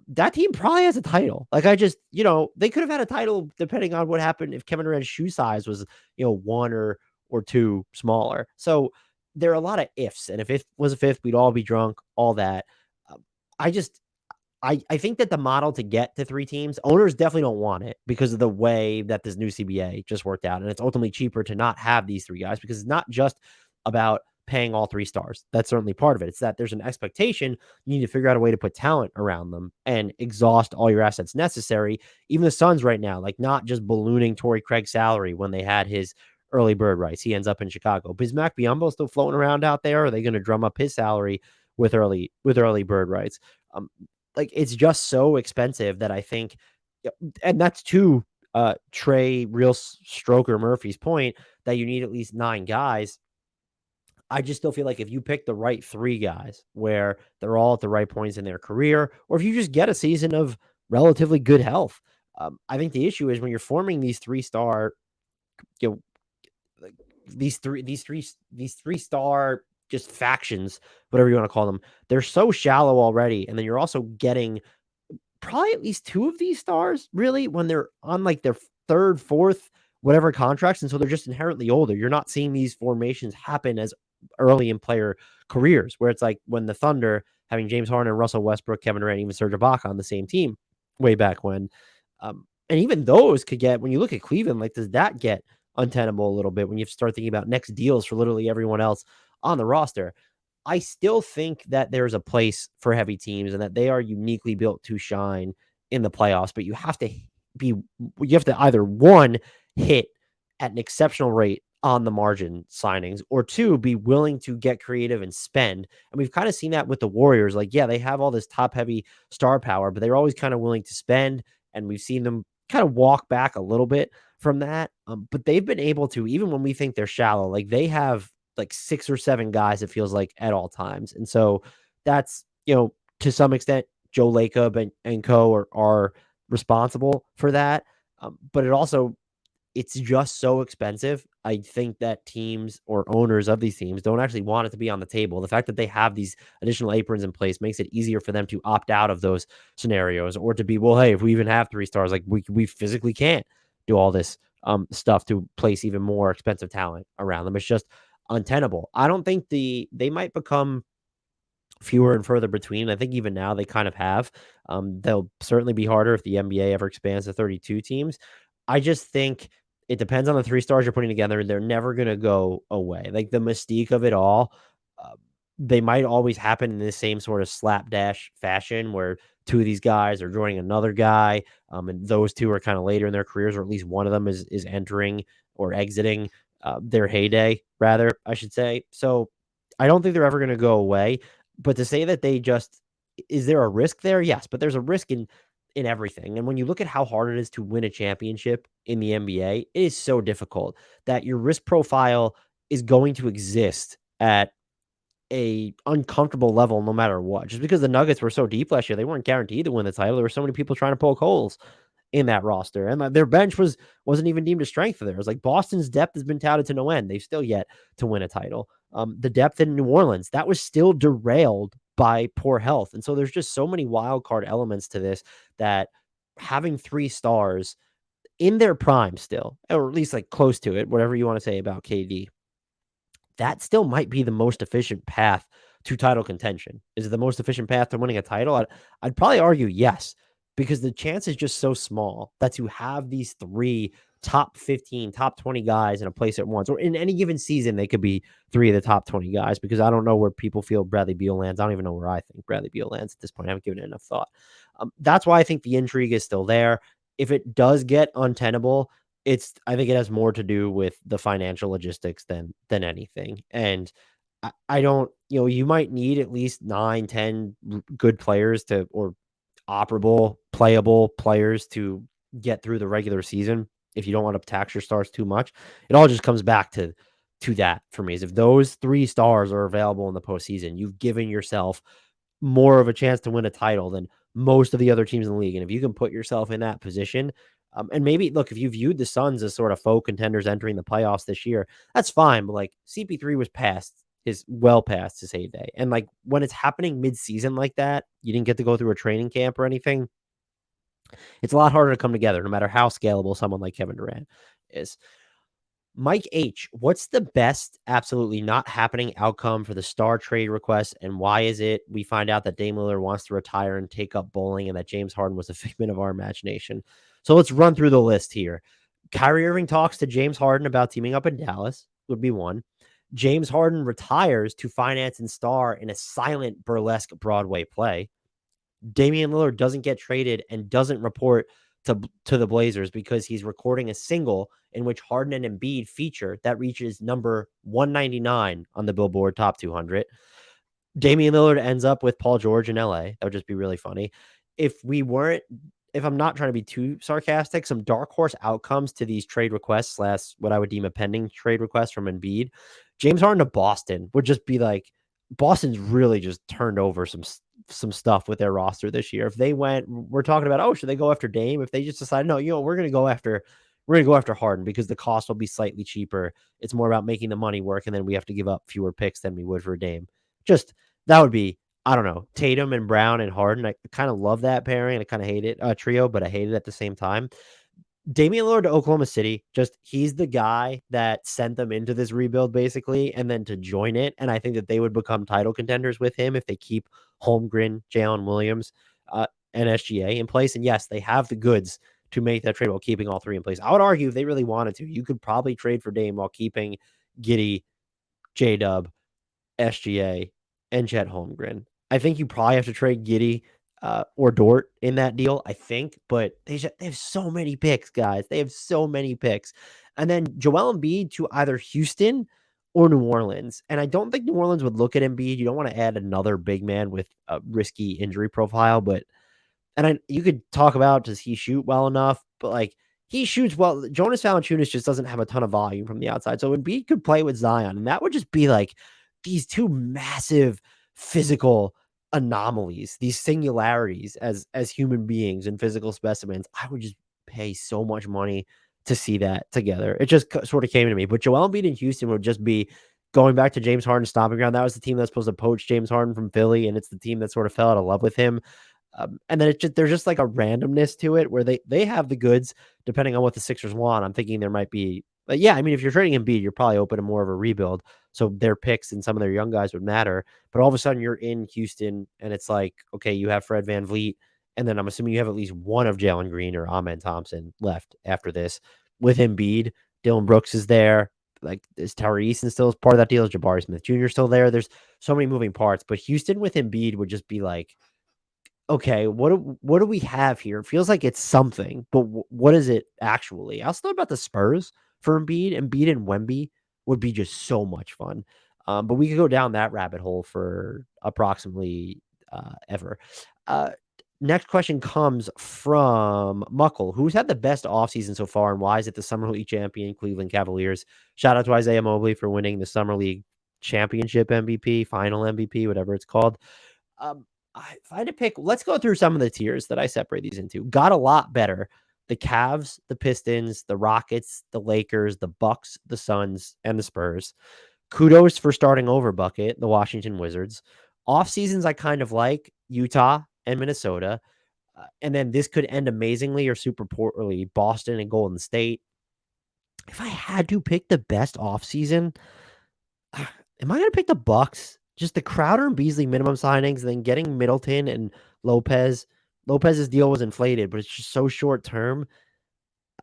that team probably has a title. Like they could have had a title depending on what happened if Kevin Durant's shoe size was, one or two smaller. So there are a lot of ifs, and if it was a fifth, we'd all be drunk, all that. Um, I just I think that the model to get to three teams, owners definitely don't want it because of the way that this new CBA just worked out. And it's ultimately cheaper to not have these three guys because it's not just about paying all three stars. That's certainly part of it. It's that there's an expectation. You need to figure out a way to put talent around them and exhaust all your assets necessary. Even the Suns right now, like not just ballooning Torrey Craig's salary when they had his early bird rights. He ends up in Chicago. Bismack Biyombo still floating around out there? Or are they going to drum up his salary with early bird rights? Like it's just so expensive that I think, and that's to Trey Real Stroker Murphy's point that you need at least 9 guys. I just still feel like if you pick the right 3 guys where they're all at the right points in their career, or if you just get a season of relatively good health, I think the issue is when you're forming these 3-star, you know, like these three star just factions, whatever you want to call them, they're so shallow already. And then you're also getting probably at least 2 of these stars really when they're on like their third, fourth, whatever contracts. And so they're just inherently older. You're not seeing these formations happen as early in player careers, where it's like when the Thunder having James Harden, Russell Westbrook, Kevin Durant, even Serge Ibaka on the same team way back when. And even those could get, when you look at Cleveland, like, does that get untenable a little bit when you start thinking about next deals for literally everyone else on the roster? I still think that there's a place for heavy teams and that they are uniquely built to shine in the playoffs, but you have to either one, hit at an exceptional rate on the margin signings, or 2, be willing to get creative and spend. And we've kind of seen that with the Warriors. Like, yeah, they have all this top heavy star power, but they're always kind of willing to spend. And we've seen them kind of walk back a little bit from that. But they've been able to, even when we think they're shallow, like they have like 6 or 7 guys, it feels like, at all times. And so that's, to some extent, Joe Lacob and co are responsible for that. But it's just so expensive. I think that teams or owners of these teams don't actually want it to be on the table. The fact that they have these additional aprons in place makes it easier for them to opt out of those scenarios, or to be, well, hey, if we even have 3 stars, like we physically can't do all this stuff to place even more expensive talent around them. It's just untenable. I don't think they might become fewer and further between. I think even now they kind of have. They'll certainly be harder if the NBA ever expands to 32 teams. I just think it depends on the 3 stars you're putting together. They're never going to go away. Like the mystique of it all, uh, they might always happen in the same sort of slapdash fashion where 2 of these guys are joining another guy. And those 2 are kind of later in their careers, or at least one of them is entering or exiting their heyday, rather, I should say. So I don't think they're ever going to go away. But to say that is there a risk there? Yes, but there's a risk in everything. And when you look at how hard it is to win a championship in the NBA, it is so difficult that your risk profile is going to exist at a uncomfortable level no matter what. Just because the Nuggets were so deep last year, they weren't guaranteed to win the title. There were so many people trying to poke holes in that roster, and their bench wasn't even deemed a strength of theirs. Like Boston's depth has been touted to no end. They've still yet to win a title. The depth in New Orleans, that was still derailed by poor health. And so there's just so many wild card elements to this that having 3 stars in their prime still, or at least like close to it, whatever you want to say about KD, that still might be the most efficient path to title contention. Is it the most efficient path to winning a title? I'd probably argue yes, because the chance is just so small that to have these 3 top 15, top 20 guys in a place at once, or in any given season, they could be 3 of the top 20 guys, because I don't know where people feel Bradley Beal lands. I don't even know where I think Bradley Beal lands at this point. I haven't given it enough thought. That's why I think the intrigue is still there. If it does get untenable, I think it has more to do with the financial logistics than anything. And I don't, you might need at least 9, 10 good players or operable, playable players to get through the regular season if you don't want to tax your stars too much. It all just comes back to that for me, is if those 3 stars are available in the postseason, you've given yourself more of a chance to win a title than most of the other teams in the league. And if you can put yourself in that position, and maybe look, if you viewed the Suns as sort of faux contenders entering the playoffs this year, that's fine. But like CP3 was well past his heyday. And like when it's happening mid-season like that, you didn't get to go through a training camp or anything. It's a lot harder to come together, no matter how scalable someone like Kevin Durant is. Mike H, what's the best absolutely not happening outcome for the star trade request, and why is it? We find out that Dame Lillard wants to retire and take up bowling, and that James Harden was a figment of our imagination. So let's run through the list here. Kyrie Irving talks to James Harden about teaming up in Dallas, would be one. James Harden retires to finance and star in a silent burlesque Broadway play. Damian Lillard doesn't get traded and doesn't report to the Blazers because he's recording a single in which Harden and Embiid feature that reaches number 199 on the Billboard Top 200. Damian Lillard ends up with Paul George in LA. That would just be really funny. If I'm not trying to be too sarcastic, some dark horse outcomes to these trade requests, what I would deem a pending trade request from Embiid, James Harden to Boston would just be like, Boston's really just turned over some stuff with their roster this year. If they we're talking about, oh, should they go after Dame? If they just decide, no, we're going to go after Harden because the cost will be slightly cheaper. It's more about making the money work. And then we have to give up fewer picks than we would for Dame. Just that would be, I don't know, Tatum and Brown and Harden. I kind of love that pairing and I kind of hate it, trio, but I hate it at the same time. Damian Lillard to Oklahoma City, he's the guy that sent them into this rebuild basically, and then to join it. And I think that they would become title contenders with him if they keep Holmgren, Jalen Williams, and SGA in place. And yes, they have the goods to make that trade while keeping all three in place. I would argue if they really wanted to, you could probably trade for Dame while keeping Giddey, J-Dub, SGA, and Chet Holmgren. I think you probably have to trade Giddey or Dort in that deal, I think, but they have so many picks, guys. They have so many picks. And then Joel Embiid to either Houston or New Orleans. And I don't think New Orleans would look at Embiid. You don't want to add another big man with a risky injury profile, but you could talk about, does he shoot well enough? But like, he shoots well. Jonas Valanciunas just doesn't have a ton of volume from the outside. So Embiid could play with Zion, and that would just be like these two massive physical anomalies, these singularities as human beings and physical specimens. I would just pay so much money to see that together. It just sort of came to me. But Joel Embiid in Houston would just be going back to James Harden's stomping ground. That was the team that's supposed to poach James Harden from Philly, and it's the team that sort of fell out of love with him. And then there's just like a randomness to it where they have the goods depending on what the Sixers want. I'm thinking there might be, but yeah, I mean, if you're trading Embiid, you're probably open to more of a rebuild. So their picks and some of their young guys would matter. But all of a sudden you're in Houston and it's like, okay, you have Fred VanVleet. And then I'm assuming you have at least one of Jalen Green or Amen Thompson left after this with Embiid. Dylan Brooks is there. Like, is Tyrese Easton still part of that deal? Is Jabari Smith Jr. still there? There's so many moving parts. But Houston with Embiid would just be like, okay, what do we have here? It feels like it's something, but what is it actually? I also thought about the Spurs for Embiid. Embiid and Wemby would be just so much fun. But we could go down that rabbit hole for approximately ever. Next question comes from Muckle, who's had the best offseason so far, and why is it the Summer League champion Cleveland Cavaliers? Shout out to Isaiah Mobley for winning the Summer League championship MVP, final MVP, whatever it's called. If I had to pick, let's go through some of the tiers that I separate these into. Got a lot better. The Cavs, the Pistons, the Rockets, the Lakers, the Bucks, the Suns, and the Spurs. Kudos for starting over bucket, the Washington Wizards. Off seasons I kind of like Utah and Minnesota. And then this could end amazingly or super poorly, Boston and Golden State. If I had to pick the best off season, am I going to pick the Bucks? Just the Crowder and Beasley minimum signings, and then getting Middleton and Lopez. Lopez's deal was inflated, but it's just so short term.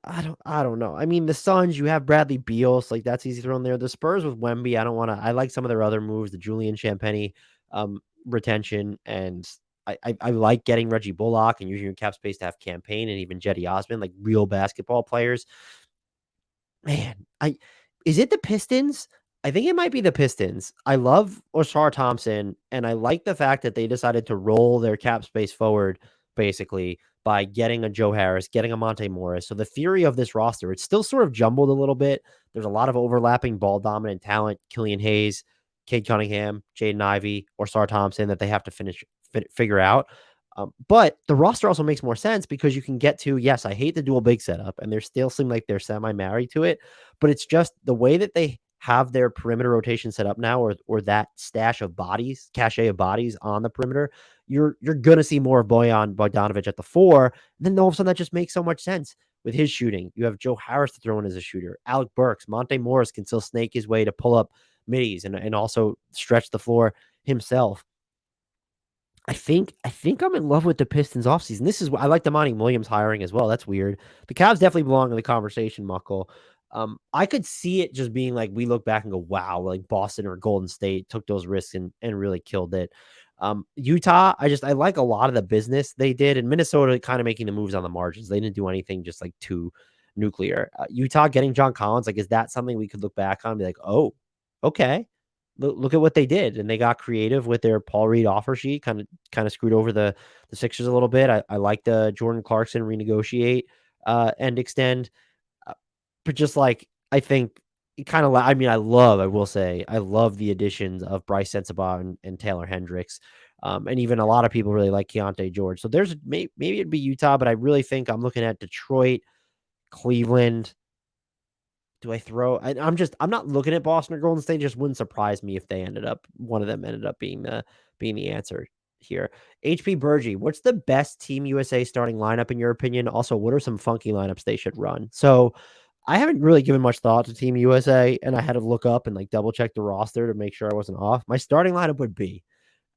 I don't know. I mean, the Suns, you have Bradley Beal, so like that's easy thrown there. The Spurs with Wemby, I like some of their other moves, the Julian Champagny retention, and I like getting Reggie Bullock and using your cap space to have Campaign and even Jetty Osman, like real basketball players. Man, is it the Pistons? I think it might be the Pistons. I love Oshar Thompson, and I like the fact that they decided to roll their cap space forward, basically, by getting a Joe Harris, getting a Monte Morris. So the theory of this roster, it's still sort of jumbled a little bit. There's a lot of overlapping ball-dominant talent, Killian Hayes, Cade Cunningham, Jaden Ivey, Oshar Thompson, that they have to figure out. But the roster also makes more sense because you can get to, yes, I hate the dual big setup, and they still seem like they're semi-married to it, but it's just the way that they have their perimeter rotation set up now, or that stash of bodies, cachet of bodies on the perimeter, you're gonna see more of Bojan Bogdanovic at the 4, and then all of a sudden that just makes so much sense with his shooting. You have Joe Harris to throw in as a shooter, Alec Burks, Monte Morris can still snake his way to pull up middies and also stretch the floor himself. I think I'm in love with the Pistons offseason. This is I like the Monty Williams hiring as well. That's weird. The Cavs definitely belong in the conversation, Muckle. I could see it just being like we look back and go, wow, like Boston or Golden State took those risks and really killed it. Utah, I like a lot of the business they did, and Minnesota kind of making the moves on the margins. They didn't do anything just like too nuclear. Utah getting John Collins, like, is that something we could look back on and be like, oh, okay, look at what they did, and they got creative with their Paul Reed offer sheet, kind of screwed over the Sixers a little bit. I like the Jordan Clarkson renegotiate and extend, uh, but just like I think it kind of. I mean, I will say, I love the additions of Bryce Sensabaugh and Taylor Hendricks, and even a lot of people really like Keontae George. So there's maybe it'd be Utah, but I really think I'm looking at Detroit, Cleveland. Do I throw? I'm not looking at Boston or Golden State. Just wouldn't surprise me if one of them ended up being the answer here. HP Burgie, what's the best Team USA starting lineup in your opinion? Also, what are some funky lineups they should run? So I haven't really given much thought to Team USA, and I had to look up and like double check the roster to make sure I wasn't off. My starting lineup would be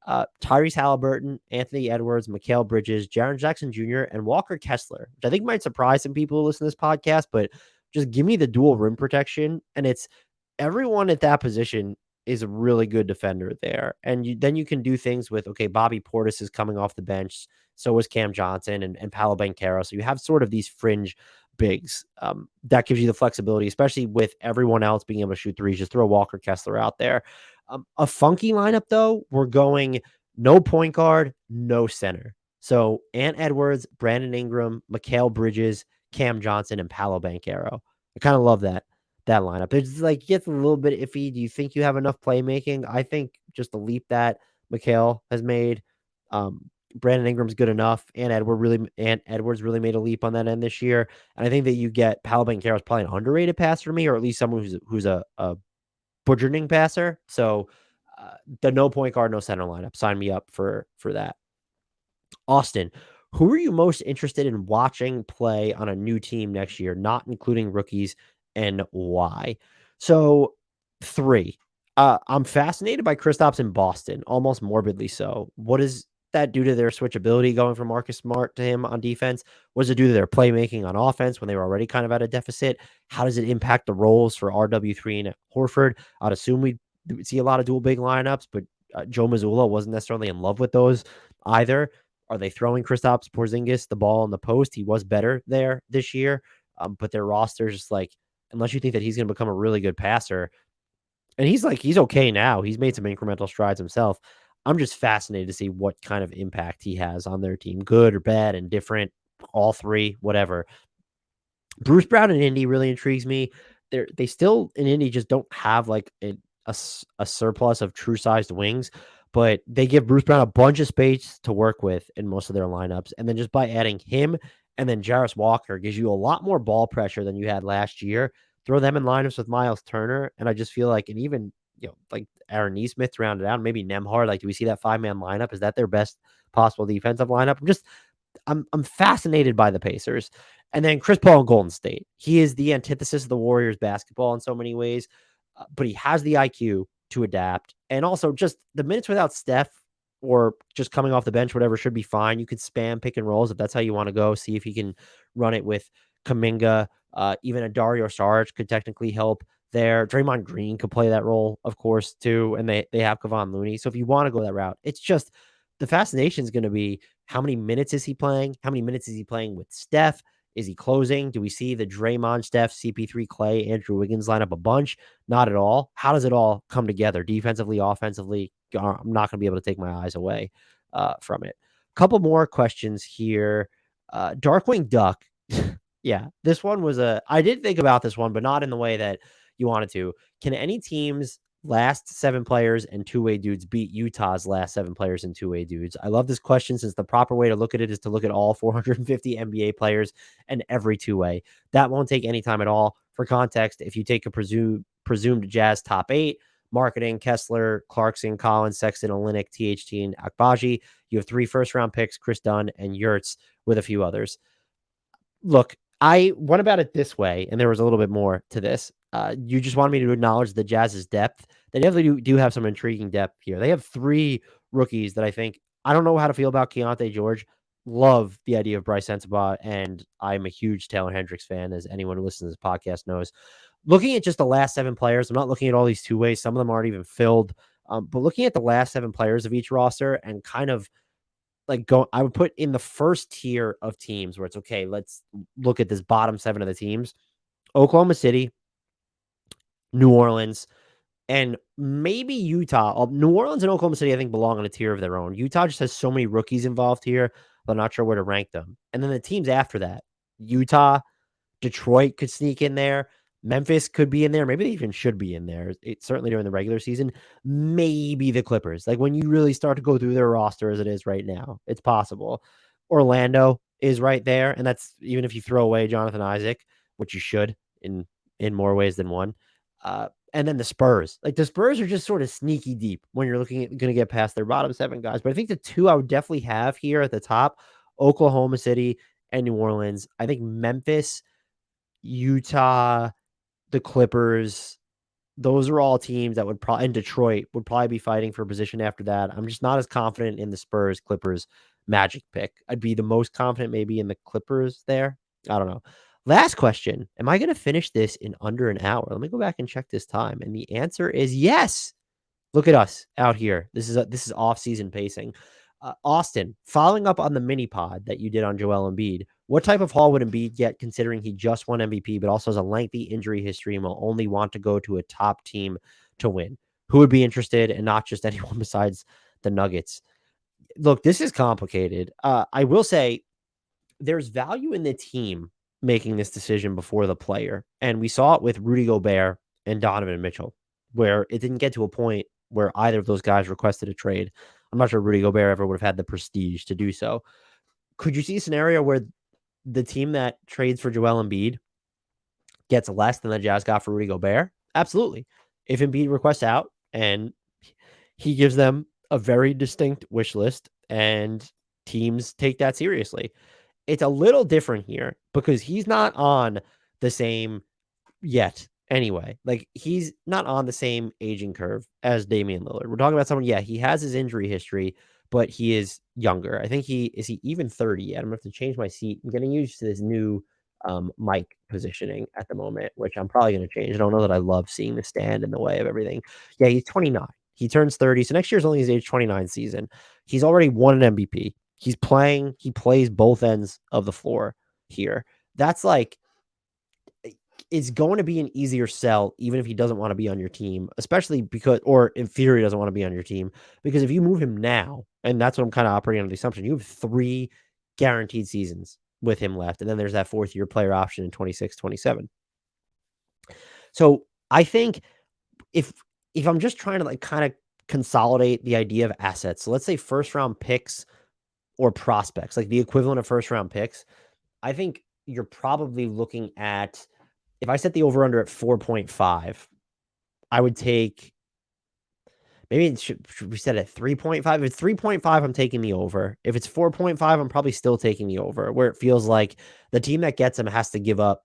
Tyrese Halliburton, Anthony Edwards, Mikal Bridges, Jaren Jackson Jr., and Walker Kessler, which I think might surprise some people who listen to this podcast, but just give me the dual rim protection. And it's everyone at that position is a really good defender there. And then you can do things with, okay, Bobby Portis is coming off the bench. So is Cam Johnson and Paolo Banchero. So you have sort of these fringe bigs. That gives you the flexibility, especially with everyone else being able to shoot threes. Just throw Walker Kessler out there. A funky lineup, though, we're going no point guard, no center. So Ant Edwards, Brandon Ingram, Mikal Bridges, Cam Johnson, and Paolo Banchero. I kind of love that lineup. It's like gets a little bit iffy. Do you think you have enough playmaking? I think just the leap that Mikal has made. Brandon Ingram's good enough. Ant Edwards really made a leap on that end this year. And I think that you get Paolo Banchero is probably an underrated passer to me, or at least someone who's a burgeoning passer. So the no point guard, no center lineup. Sign me up for that. Austin, who are you most interested in watching play on a new team next year, not including rookies, and why? So, 3. I'm fascinated by Kristaps in Boston, almost morbidly so. What does that do to their switchability going from Marcus Smart to him on defense? What does it do to their playmaking on offense when they were already kind of at a deficit? How does it impact the roles for RW3 and Horford? I'd assume we'd see a lot of dual big lineups, but Joe Mazzulla wasn't necessarily in love with those either. Are they throwing Kristaps Porzingis the ball in the post? He was better there this year, but their roster is just like, unless you think that he's going to become a really good passer, and he's okay now. He's made some incremental strides himself. I'm just fascinated to see what kind of impact he has on their team, good or bad and different, all three, whatever. Bruce Brown in Indy really intrigues me. They still in Indy just don't have like a surplus of true sized wings, but they give Bruce Brown a bunch of space to work with in most of their lineups. And then just by adding him and then Jarris Walker gives you a lot more ball pressure than you had last year. Throw them in lineups with Miles Turner. And I just feel like, and even, like Aaron Nesmith to round it out, maybe Nemhard, like, do we see that 5-man lineup? Is that their best possible defensive lineup? I'm fascinated by the Pacers. And then Chris Paul in Golden State. He is the antithesis of the Warriors basketball in so many ways, but he has the IQ to adapt. And also just the minutes without Steph or just coming off the bench, whatever, should be fine. You could spam pick and rolls if that's how you want to go. See if he can run it with Kuminga. Even a Dario Saric could technically help there. Draymond Green could play that role, of course, too. And they have Kevon Looney. So if you want to go that route, it's just the fascination is going to be how many minutes is he playing? How many minutes is he playing with Steph? Is he closing? Do we see the Draymond, Steph, CP3, Clay, Andrew Wiggins line up a bunch? Not at all. How does it all come together defensively, offensively? I'm not going to be able to take my eyes away from it. Couple more questions here. Darkwing Duck. Yeah, this one was I did think about this one, but not in the way that you wanted to. Can any teams last 7 players and two-way dudes beat Utah's last 7 players and two-way dudes? I love this question since the proper way to look at it is to look at all 450 NBA players and every two-way. That won't take any time at all. For context, if you take a presumed Jazz top 8, Marketing, Kessler, Clarkson, Collins, Sexton, Olynyk, THT, and Akbaji, you have 3 first-round picks, Chris Dunn and Yurts, with a few others. Look, I went about it this way, and there was a little bit more to this. You just wanted me to acknowledge the Jazz's depth. They definitely do have some intriguing depth here. They have 3 rookies that I don't know how to feel about Keontae George. Love the idea of Bryce Sensabaugh, and I'm a huge Taylor Hendricks fan, as anyone who listens to this podcast knows. Looking at just the last 7 players, I'm not looking at all these two-ways. Some of them aren't even filled. But looking at the last 7 players of each roster and kind of I would put in the first tier of teams where it's okay, let's look at this bottom 7 of the teams. Oklahoma City, New Orleans, and maybe Utah. New Orleans and Oklahoma City, I think, belong on a tier of their own. Utah just has so many rookies involved here, but I'm not sure where to rank them. And then the teams after that, Utah, Detroit could sneak in there. Memphis could be in there. Maybe they even should be in there. It's certainly during the regular season. Maybe the Clippers. Like when you really start to go through their roster as it is right now, it's possible. Orlando is right there, and that's even if you throw away Jonathan Isaac, which you should in more ways than one. And then the Spurs. Like the Spurs are just sort of sneaky deep when you're looking at going to get past their bottom 7 guys. But I think the 2 I would definitely have here at the top, Oklahoma City and New Orleans. I think Memphis, Utah, the Clippers, those are all teams that would probably, and Detroit would probably be fighting for position after that. I'm just not as confident in the Spurs, Clippers, Magic pick. I'd be the most confident maybe in the Clippers there. I don't know. Last question. Am I going to finish this in under an hour? Let me go back and check this time. And the answer is yes. Look at us out here. This is off-season pacing. Austin, following up on the mini pod that you did on Joel Embiid, what type of haul would Embiid get considering he just won MVP, but also has a lengthy injury history and will only want to go to a top team to win? Who would be interested and not just anyone besides the Nuggets? Look, this is complicated. I will say there's value in the team making this decision before the player. And we saw it with Rudy Gobert and Donovan Mitchell, where it didn't get to a point where either of those guys requested a trade. I'm not sure Rudy Gobert ever would have had the prestige to do so. Could you see a scenario where the team that trades for Joel Embiid gets less than the Jazz got for Rudy Gobert? Absolutely. If Embiid requests out and he gives them a very distinct wish list and teams take that seriously. It's a little different here because he's not on the same yet anyway. Like he's not on the same aging curve as Damian Lillard. We're talking about someone, yeah, he has his injury history, but he is younger. I think he even 30 yet. I'm gonna have to change my seat. I'm getting used to this new mic positioning at the moment, which I'm probably gonna change. I don't know that I love seeing the stand in the way of everything. Yeah, he's 29. He turns 30. So next year's only his age 29 season. He's already won an MVP. He plays both ends of the floor here. That's like it's going to be an easier sell, even if he doesn't want to be on your team, especially because, or in theory, doesn't want to be on your team. Because if you move him now, and that's what I'm kind of operating on the assumption, you have 3 guaranteed seasons with him left. And then there's that 4th-year player option in 26, 27. So I think if I'm just trying to like kind of consolidate the idea of assets, so let's say first round picks or prospects, like the equivalent of first round picks, I think you're probably looking at, if I set the over under at 4.5, I would take, maybe it should we set it at 3.5? If it's 3.5, I'm taking the over. If it's 4.5, I'm probably still taking the over, where it feels like the team that gets him has to give up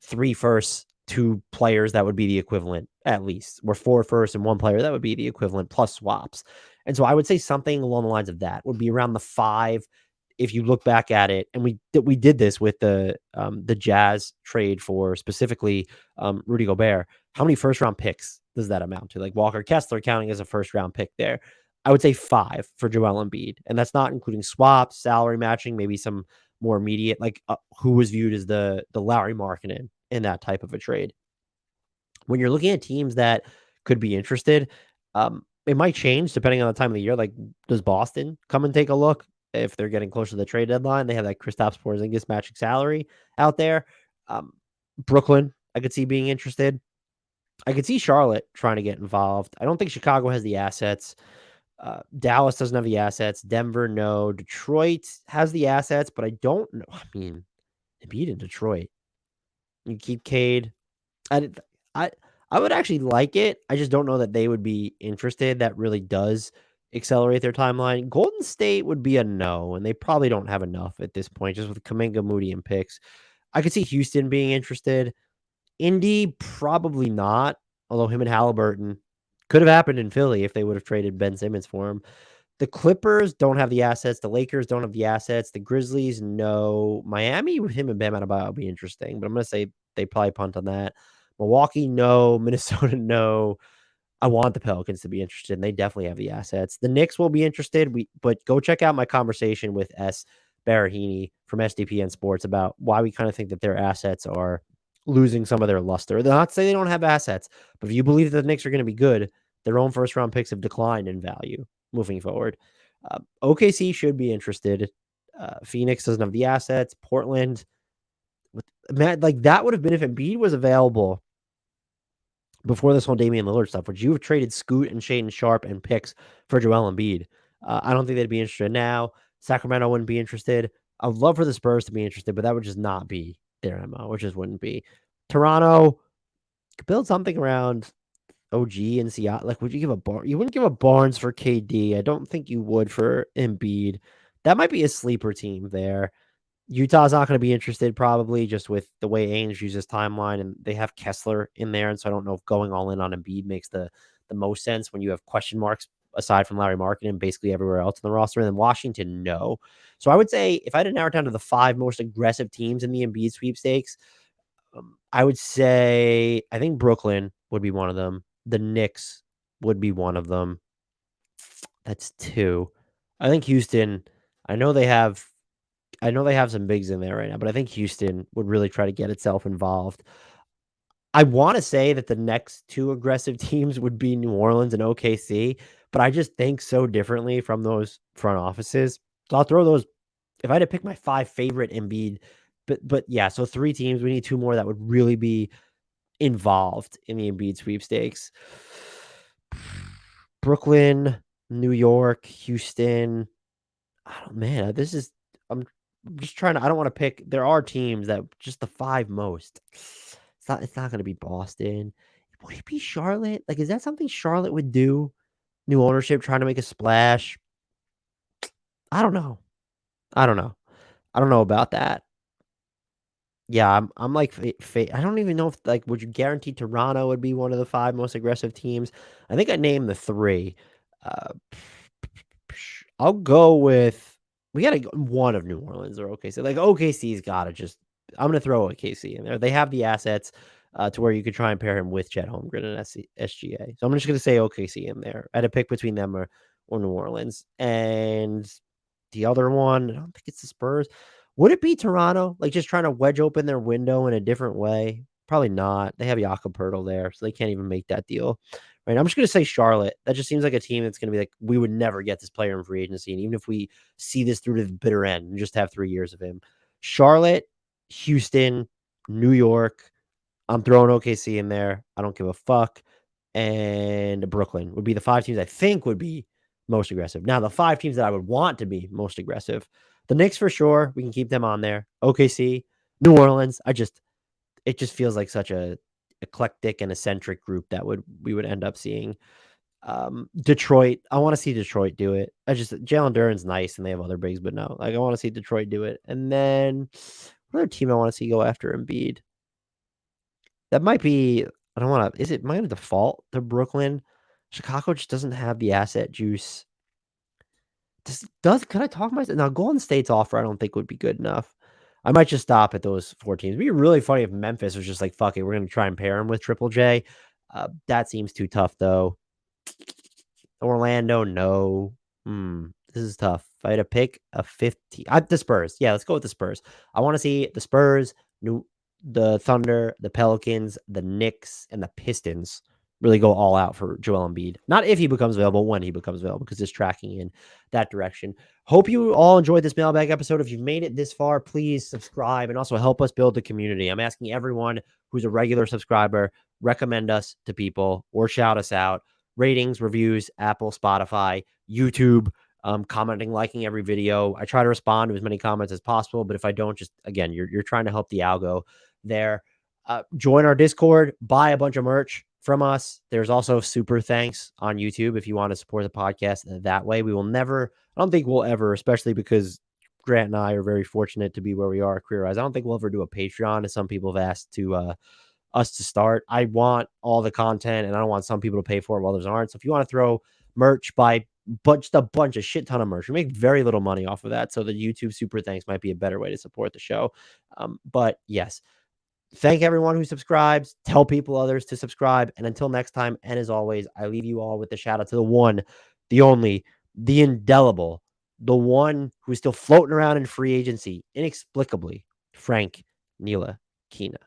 3 firsts, 2 players that would be the equivalent, at least, or 4 firsts and 1 player that would be the equivalent, plus swaps. And so I would say something along the lines of that would be around the 5. If you look back at it, and we did this with the Jazz trade for specifically Rudy Gobert. How many first round picks does that amount to? Like Walker Kessler counting as a first round pick there. I would say 5 for Joel Embiid, and that's not including swaps, salary matching, maybe some more immediate, like who was viewed as the Lauri Markkanen in that type of a trade. When you're looking at teams that could be interested, it might change depending on the time of the year. Like, does Boston come and take a look if they're getting closer to the trade deadline? They have that Kristaps Porzingis matching salary out there. Brooklyn, I could see being interested. I could see Charlotte trying to get involved. I don't think Chicago has the assets. Dallas doesn't have the assets. Denver, no. Detroit has the assets, but I don't know. I mean, they beat in Detroit. You keep Cade. I, I, I would actually like it. I just don't know that they would be interested. That really does accelerate their timeline. Golden State would be a no, and they probably don't have enough at this point, just with Kuminga, Moody, and picks. I could see Houston being interested. Indy, probably not. Although him and Halliburton could have happened in Philly if they would have traded Ben Simmons for him. The Clippers don't have the assets. The Lakers don't have the assets. The Grizzlies, no. Miami with him and Bam Adebayo will be interesting, but I'm going to say they probably punt on that. Milwaukee, no. Minnesota, no. I want the Pelicans to be interested, and they definitely have the assets. The Knicks will be interested. But go check out my conversation with S. Barahini from SDPN Sports about why we kind of think that their assets are losing some of their luster. They're not saying they don't have assets, but if you believe that the Knicks are going to be good, their own first round picks have declined in value moving forward. OKC should be interested. Phoenix doesn't have the assets. Portland, like that would have been if Embiid was available before this whole Damian Lillard stuff. Would you have traded Scoot and Shaden Sharp and picks for Joel Embiid? I don't think they'd be interested now. Sacramento wouldn't be interested. I'd love for the Spurs to be interested, but that would just not be their MO, which just wouldn't be. Toronto could build something around OG and Seattle. Like, would you give a You wouldn't give a Barnes for KD. I don't think you would for Embiid. That might be a sleeper team there. Utah's not going to be interested probably just with the way Ainge uses timeline, and they have Kessler in there. And so I don't know if going all in on Embiid makes the most sense when you have question marks aside from Larry Markkinen and basically everywhere else in the roster. And then Washington, no. So I would say if I had to narrow it down to the 5 most aggressive teams in the Embiid sweepstakes, I would say I think Brooklyn would be one of them. The Knicks would be one of them. That's 2. I think Houston, I know they have some bigs in there right now, but I think Houston would really try to get itself involved. I want to say that the next 2 aggressive teams would be New Orleans and OKC, but I just think so differently from those front offices. So I'll throw those if I had to pick my 5 favorite Embiid, but yeah, so 3 teams, we need 2 more that would really be involved in the Embiid sweepstakes. Brooklyn, New York, Houston. Man, this is I'm just trying to I don't want to pick. There are teams that just the 5 most. It's not going to be Boston. Would it be Charlotte? Like, is that something Charlotte would do? New ownership trying to make a splash? I don't know. I don't know. I don't know about that. Yeah, I'm like I don't even know if like would you guarantee Toronto would be one of the 5 most aggressive teams? I think I named the 3. Uh, I'll go with we gotta go one of New Orleans or OKC. Like OKC's gotta just I'm gonna throw OKC in there. They have the assets to where you could try and pair him with Chet Holmgren and SGA. So I'm just gonna say OKC in there. I had to pick between them or New Orleans. And the other one, I don't think it's the Spurs. Would it be Toronto? Like just trying to wedge open their window in a different way? Probably not. They have Jakob Poeltl there, so they can't even make that deal. Right. I'm just going to say Charlotte. That just seems like a team that's going to be like, we would never get this player in free agency. And even if we see this through to the bitter end and just have 3 years of him, Charlotte, Houston, New York, I'm throwing OKC in there. I don't give a fuck. And Brooklyn would be the 5 teams I think would be most aggressive. Now, the 5 teams that I would want to be most aggressive, the Knicks for sure. We can keep them on there. OKC, New Orleans. It just feels like such a eclectic and eccentric group that we would end up seeing. Detroit. I want to see Detroit do it. Jalen Duren's nice and they have other bigs, but no, like I want to see Detroit do it. And then what other team I want to see go after Embiid? That might be. I don't want to. Is it my default to Brooklyn? Chicago just doesn't have the asset juice. Can I talk myself now? Golden State's offer I don't think would be good enough. I might just stop at those 4 teams. It'd be really funny if Memphis was just like, fuck it, we're going to try and pair him with Triple J. That seems too tough, though. Orlando, no. This is tough. If I had to pick a 50, the Spurs. Yeah, let's go with the Spurs. I want to see the Spurs, the Thunder, the Pelicans, the Knicks, and the Pistons really go all out for Joel Embiid. Not if he becomes available, when he becomes available, because it's tracking in that direction. Hope you all enjoyed this mailbag episode. If you've made it this far, please subscribe and also help us build the community. I'm asking everyone who's a regular subscriber, recommend us to people or shout us out. Ratings, reviews, Apple, Spotify, YouTube, commenting, liking every video. I try to respond to as many comments as possible, but if I don't, just again, you're trying to help the algo there. Join our Discord, buy a bunch of merch from us. There's also super thanks on YouTube if you want to support the podcast that way. We will never, I don't think we'll ever, especially because Grant and I are very fortunate to be where we are career-wise. I don't think we'll ever do a Patreon, as some people have asked to us to start. I want all the content, and I don't want some people to pay for it while others aren't. So if you want to throw merch, buy just a bunch of shit ton of merch. We make very little money off of that. So the YouTube super thanks might be a better way to support the show. But yes, thank everyone who subscribes. Tell people others to subscribe. And until next time, and as always, I leave you all with the shout out to the one, the only, the indelible, the one who's still floating around in free agency, inexplicably, Frank Ntilikina.